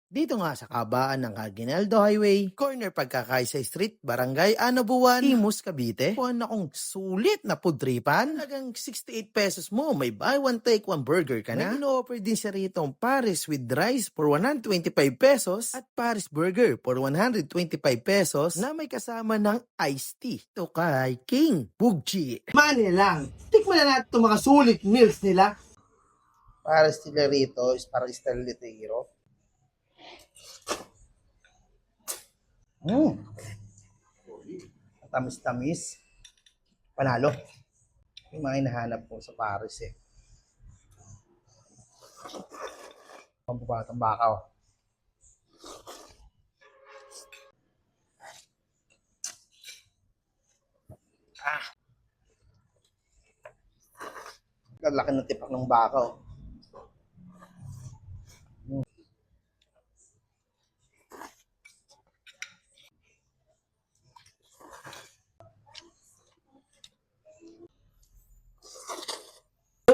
Dito nga sa kabaan ng Aguinaldo Highway, corner pagkakaisa Street, Barangay Anobuan, Imus, Cavite. Kuhan akong sulit na pudripan. Talagang 68 pesos mo, may buy one take one burger ka na. May ino-offer din siya rito ang Paris with rice for 125 pesos at Paris burger for 125 pesos na may kasama ng iced tea. Ito kay King Bugchi. Money lang. Tikman na natin itong mga sulit meals nila. Para sila rito is parang style litero. Tamis-tamis. Panalo. Yung mga hinahanap po sa Paris eh. Pambubatang bakaw. Lalaki ng tipak ng bakaw.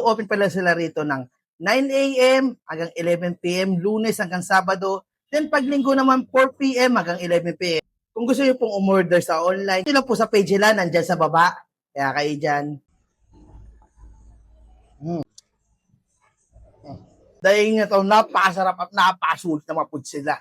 Open pala sila rito ng 9 a.m. hanggang 11 p.m. Lunes hanggang Sabado. Then pag linggo naman 4 p.m. hanggang 11 p.m. Kung gusto niyo pong umorder sa online, ito lang po sa page nila, nandyan sa baba. Kaya kayo dyan. Dahil nga ito, napakasarap at napakasulit na mapud sila.